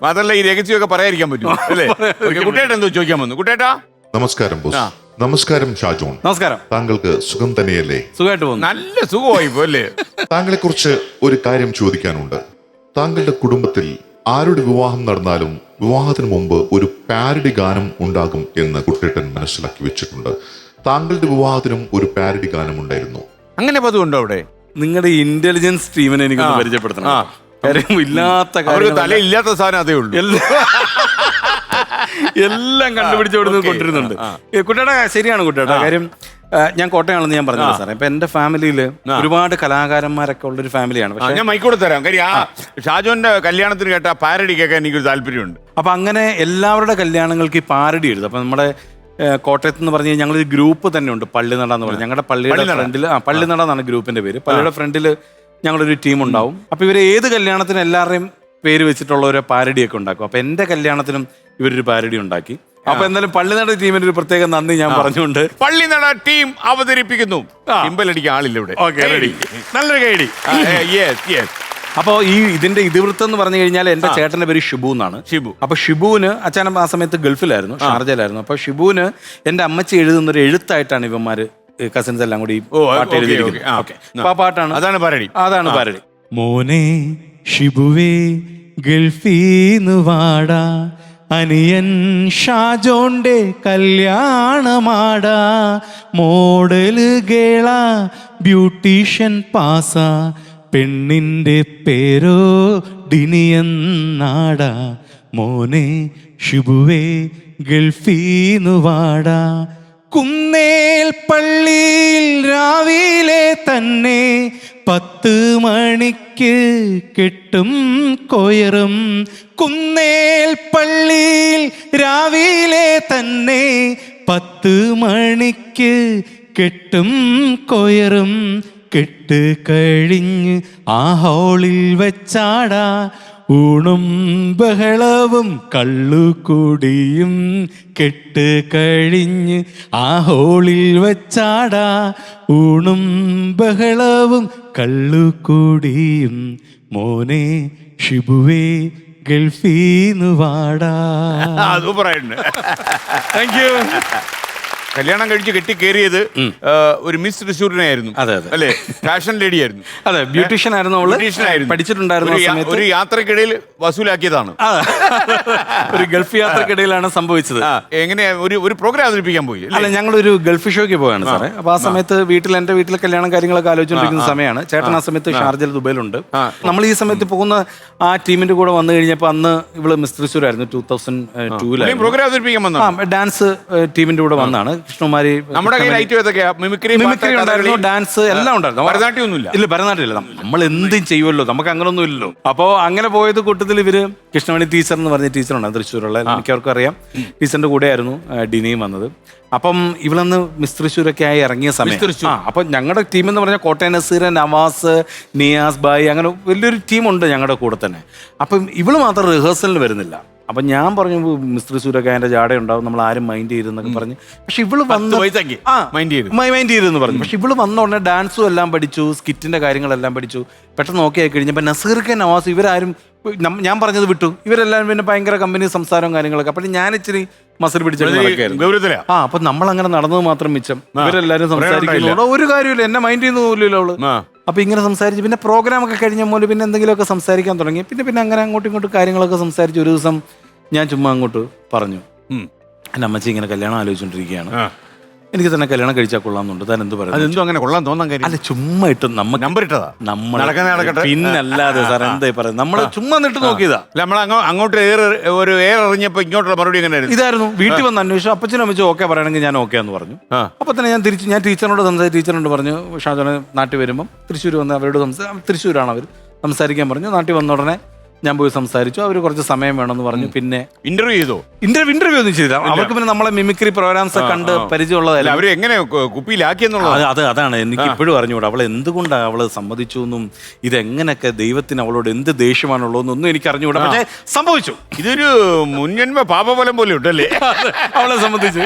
മാത്രല്ല ഈ രഹസ്യമൊക്കെ പറയാതിരിക്കാൻ പറ്റും അല്ലേ? കുട്ടേട്ട എന്തോ ചോദിക്കാൻ വന്നു. കുട്ടേട്ടാ നമസ്കാരം ബോസ്. നമസ്കാരം ഷാജോൺ. നമസ്കാരം. താങ്കൾക്ക് സുഖം തന്നെയല്ലേ? സുഖമായിട്ട് പോകുന്നു. നല്ല സുഖമായി പോലെ. താങ്കളെ കുറിച്ച് ഒരു കാര്യം ചോദിക്കാനുണ്ട്. താങ്കളുടെ കുടുംബത്തിൽ ആരുടെ വിവാഹം നടന്നാലും വിവാഹത്തിന് മുമ്പ് ഒരു പാരഡി ഗാനം ഉണ്ടാകും എന്ന് കുട്ടേട്ടൻ മനസ്സിലാക്കി വെച്ചിട്ടുണ്ട്. താങ്കളുടെ വിവാഹത്തിനും ഒരു പാരഡി ഗാനം ഉണ്ടായിരുന്നു. അങ്ങനെ പതിവുണ്ടോ അവിടെ? നിങ്ങളുടെ ഇന്റലിജൻസ് ടീമിനെ എനിക്കൊന്ന് പരിചയപ്പെടുത്തണം. കാര്യം ഇല്ലാത്ത തലയില്ലാത്ത സാധനം അതേ ഉള്ളൂ. എല്ലാം കണ്ടുപിടിച്ച് അവിടെ നിന്ന് കൊണ്ടിരുന്നുണ്ട്. കുട്ടേട്ടാ ശരിയാണ് കുട്ടേട്ടാ. കാര്യം ഞാൻ കോട്ടയാണെന്ന് ഞാൻ പറഞ്ഞില്ല സാറേ. ഇപ്പൊ എന്റെ ഫാമിലിയിൽ ഒരുപാട് കലാകാരന്മാരൊക്കെ ഉള്ളൊരു ഫാമിലിയാണ്. പക്ഷെ ഞാൻ മൈക്കോട് തരാം. കാര്യം ഷാജോന്റെ കല്യാണത്തിന് കേട്ട പാരഡി കേൾക്കാൻ എനിക്കൊരു താല്പര്യമുണ്ട്. അപ്പൊ അങ്ങനെ എല്ലാവരുടെ കല്യാണങ്ങൾക്ക് ഈ പാരഡി എഴുതും. അപ്പൊ നമ്മുടെ കോട്ടയത്ത് എന്ന് പറഞ്ഞു കഴിഞ്ഞാൽ ഞങ്ങളൊരു ഗ്രൂപ്പ് തന്നെ ഉണ്ട്, പള്ളിനട എന്ന് പറഞ്ഞാൽ. ഞങ്ങളുടെ പള്ളിയുടെ ഫ്രണ്ടിൽ പള്ളിനട എന്നാണ് ഗ്രൂപ്പിന്റെ പേര്. പള്ളിയുടെ ഫ്രണ്ടിൽ ഞങ്ങളൊരു ടീം ഉണ്ടാവും. അപ്പൊ ഇവര് ഏത് കല്യാണത്തിനും എല്ലാവരുടെയും പേര് വെച്ചിട്ടുള്ള ഒരു പാരഡിയൊക്കെ ഉണ്ടാക്കും. അപ്പൊ എന്റെ കല്യാണത്തിനും ഇവരൊരു പാരഡി ഉണ്ടാക്കി. അപ്പൊ എന്തായാലും പള്ളിനട ടീമിന് ഒരു പ്രത്യേക നന്ദി ഞാൻ പറഞ്ഞുകൊണ്ട് പള്ളിനട ടീം അവതരിപ്പിക്കുന്നു. സിമ്പലടിക്കാൻ ആളില്ല ഇവിടെ. റെഡി. നല്ലൊരു കൈഡി. അപ്പൊ ഈ ഇതിന്റെ ഇതിവൃത്തം എന്ന് പറഞ്ഞു കഴിഞ്ഞാൽ എന്റെ ചേട്ടന്റെ പേര് ഷിബു എന്നാണ്. ഷിബു. അപ്പൊ ഷിബുവിന് അച്ഛനും ആ സമയത്ത് ഗൾഫിലായിരുന്നു, ഷാർജയിലായിരുന്നു. അപ്പൊ ഷിബുവിന് എന്റെ അമ്മച്ചി എഴുതുന്ന ഒരു എഴുത്തായിട്ടാണ് ഇവന്മാര് കസിൻസ് എല്ലാം കൂടി പാട്ട് എഴുതിയിരിക്കുന്നത്. ആ പാട്ടാണ്, അതാണ് പാരഡി. അതാണ് പാരഡി. മോനെ ഷിബുവേ ഗൾഫീന്ന് വാടാ, അനിയൻ ഷാജോന്റെ കല്യാണമാടാ, മോഡല് ഗേള ബ്യൂട്ടീഷ്യൻ പാസ, പെണ്ണിന്റെ പേരോ ഡിനിയെന്നാടാ, മോനെ ഷിബുവേ ഗൾഫീന്ന് വാടാ. കുന്നേൽ പള്ളിയിൽ രാവിലെ തന്നെ 10 മണിക്ക് കെട്ടും കൊയറും. കുന്നേൽ പള്ളിയിൽ രാവിലെ തന്നെ 10 മണിക്ക് കെട്ടും കൊയറും. കെട്ട് കഴിഞ്ഞ് ആ ഹോളിൽ വെച്ചാടാ, ഊണും ബഹളവും കള്ളുകൂടിയും. കെട്ട് കഴിഞ്ഞ് ആ ഹോളിൽ വെച്ചാടാ, ഊണും ബഹളവും കള്ളുകൂടിയും. മോനെ ഷിബുവേ ഗൾഫീന്ന് വാടാ. സൂപ്പറായിട്ടുണ്ട്. Thank you. കല്യാണം കഴിച്ച് കെട്ടി കയറിയത് ഒരു മിസ് തൃശ്ശൂരിനെ ആയിരുന്നു. അതെ അതെ അല്ലേ? ഫാഷൻ ലേഡി ആയിരുന്നു. അതെ, ബ്യൂട്ടീഷ്യൻ ആയിരുന്നു അവള്. പഠിച്ചിട്ടുണ്ടായിരുന്നു. ഒരു യാത്രക്കിടയിൽ വസൂലാക്കിയതാണ്. ഒരു ഗൾഫ് യാത്രക്കിടയിലാണ് സംഭവിച്ചത്. എങ്ങനെയാ ഒരു പ്രോഗ്രാം അവതരിപ്പിക്കാൻ പോയി? അല്ല, ഞങ്ങളൊരു ഗൾഫ് ഷോയ്ക്ക് പോയാണ് സാറേ. അപ്പൊ ആ സമയത്ത് എന്റെ വീട്ടിലെ കല്യാണം കാര്യങ്ങളൊക്കെ ആലോചിച്ചുകൊണ്ടിരിക്കുന്ന സമയമാണ്. ചേട്ടൻ ആ സമയത്ത് ഷാർജയിൽ ദുബൈയിലുണ്ട്. നമ്മൾ ഈ സമയത്ത് പോകുന്ന ആ ടീമിന്റെ കൂടെ വന്നു കഴിഞ്ഞപ്പോ അന്ന് ഇവള് മിസ് തൃശ്ശൂർ ആയിരുന്നു. 2002 പ്രോഗ്രാം അവതരിപ്പിക്കാൻ വന്ന ഡാൻസ് ടീമിന്റെ കൂടെ വന്നാണ്. കൃഷ്ണകുമാരി നമ്മുടെ മിമിക്രി ഉണ്ടായിരുന്നു, ഡാൻസ് എല്ലാം ഉണ്ടായിരുന്നു. ഭരതനാട്യം ഒന്നുമില്ല. ഇല്ല, ഭരതനാട്യം ഇല്ല. നമ്മൾ എന്തും ചെയ്യുമല്ലോ, നമുക്ക് അങ്ങനൊന്നും ഇല്ലല്ലോ. അപ്പോ അങ്ങനെ പോയത് കൂട്ടത്തിൽ ഇവര് കൃഷ്ണമണി ടീച്ചർ എന്ന് പറഞ്ഞ ടീച്ചറുണ്ടായിരുന്നു തൃശ്ശൂരുള്ള. എനിക്കവർക്കും അറിയാം. ടീച്ചറിന്റെ കൂടെയായിരുന്നു ഡിനിയും വന്നത്. അപ്പം ഇവളന്ന് മിസ് തൃശ്ശൂരൊക്കെ ആയി ഇറങ്ങിയ സമയം. അപ്പൊ ഞങ്ങളുടെ ടീം എന്ന് പറഞ്ഞാൽ കോട്ടയം നസീർ, നവാസ്, നിയാസ് ബായ്, അങ്ങനെ വലിയൊരു ടീമുണ്ട് ഞങ്ങളുടെ കൂടെ തന്നെ. അപ്പം ഇവള് മാത്രം റിഹേഴ്സലിന് വരുന്നില്ല. അപ്പൊ ഞാൻ പറഞ്ഞു മിസ് തൃശ്ശൂരൊക്കെ അതിന്റെ ജാട ഉണ്ടാവും, നമ്മൾ ആരും മൈൻഡ് ചെയ്തെന്നൊക്കെ പറഞ്ഞു. പക്ഷെ ഇവള് മൈൻഡ് ചെയ്തെന്ന് പറഞ്ഞു. പക്ഷെ ഇവള് വന്ന ഉടനെ ഡാൻസും എല്ലാം പഠിച്ചു, സ്കിറ്റിന്റെ കാര്യങ്ങളെല്ലാം പഠിച്ചു. പെട്ടെന്ന് ഓക്കെ ആയി കഴിഞ്ഞപ്പോ നസീർക്ക്, നവാസ് ഇവരാരും ഞാൻ പറഞ്ഞത് വിട്ടു. ഇവരെല്ലാം പിന്നെ ഭയങ്കര കമ്പനി സംസാരവും കാര്യങ്ങളൊക്കെ. അപ്പൊ ഞാൻ ഇച്ചിരി മസിൽ പിടിച്ചു. അപ്പൊ നമ്മളങ്ങനെ നടന്നത് മാത്രം മിച്ചം. ഇവരെല്ലാരും സംസാരിക്കുന്നു, ഒരു കാര്യമില്ല, എന്നെ മൈൻഡ് ചെയ്യുന്ന പോലുമില്ല അവള്. അപ്പൊ ഇങ്ങനെ സംസാരിച്ച് പിന്നെ പ്രോഗ്രാം ഒക്കെ കഴിഞ്ഞ പോലെ പിന്നെ എന്തെങ്കിലുമൊക്കെ സംസാരിക്കാൻ തുടങ്ങി. പിന്നെ അങ്ങനെ അങ്ങോട്ടും ഇങ്ങോട്ടും കാര്യങ്ങളൊക്കെ സംസാരിച്ച് ഒരു ദിവസം ഞാൻ ചുമ്മാ അങ്ങോട്ട് പറഞ്ഞു, എൻ്റെ അമ്മച്ചി ഇങ്ങനെ കല്യാണം ആലോചിച്ചോണ്ടിരിക്കുകയാണ്, എനിക്ക് തന്നെ കല്യാണം കഴിച്ചാൽ കൊള്ളാമെന്നുണ്ട്. താൻ എന്ത് പറയുന്നത്? അതെന്തോ അങ്ങനെ കൊള്ളാൻ തോന്നാൻ കാര്യം? അല്ല, ചുമ്മാ ഇട്ട് നമുക്ക് നമ്പർ ഇട്ടതാ. പിന്നല്ലാതെ സാർ എന്തായി പറയുന്നത്, നമ്മള് ചുമ്മാ നിട്ട് നോക്കിയതാ. നമ്മൾ അങ്ങോട്ട് ഒരു എറിഞ്ഞപ്പോ ഇങ്ങോട്ടുള്ള മറുപടി എങ്ങനെയായിരുന്നു? ഇതായിരുന്നു. വീട്ടിൽ വന്ന് അന്വേഷിച്ചു. അപ്പച്ചനും അമ്മച്ചും ഓക്കെ പറയണമെങ്കിൽ ഞാൻ ഓക്കെ എന്ന് പറഞ്ഞു. അപ്പൊ തന്നെ ഞാൻ ടീച്ചറിനോട് ടീച്ചറിനോട് പറഞ്ഞു, ഷാജോനെ നാട്ടിൽ വരുമ്പം തൃശ്ശൂർ വന്ന് അവരോട് തൃശ്ശൂരാണ് അവർ സംസാരിക്കാൻ പറഞ്ഞു. നാട്ടിൽ വന്ന ഉടനെ ഞാൻ പോയി സംസാരിച്ചു. അവർ കുറച്ച് സമയം വേണമെന്ന് പറഞ്ഞു. പിന്നെ ഇന്റർവ്യൂ ഒന്നും ചെയ്തില്ല. അവർക്ക് പിന്നെ നമ്മളെ മിമിക്രി പ്രോഗ്രാംസ് കണ്ട് പരിചയമുള്ളതല്ല. അവർ എങ്ങനെ കുപ്പിയിലാക്കിയെന്നുള്ളത് അതാണ് എനിക്ക് ഇപ്പോഴും അറിഞ്ഞുകൂടാ. അവൾ എന്തുകൊണ്ടാണ് അവള് സമ്മതിച്ചു എന്നും ഇതെങ്ങനെയൊക്കെ ദൈവത്തിന് അവളോട് എന്ത് ദേഷ്യമാണുള്ളതെന്നൊന്നും എനിക്ക് അറിഞ്ഞുകൂടാ. പക്ഷേ സംഭവിച്ചു. ഇതൊരു മുൻജന്മ പാപഫലം പോലെ ഉണ്ടല്ലേ അവളെ സംബന്ധിച്ച്.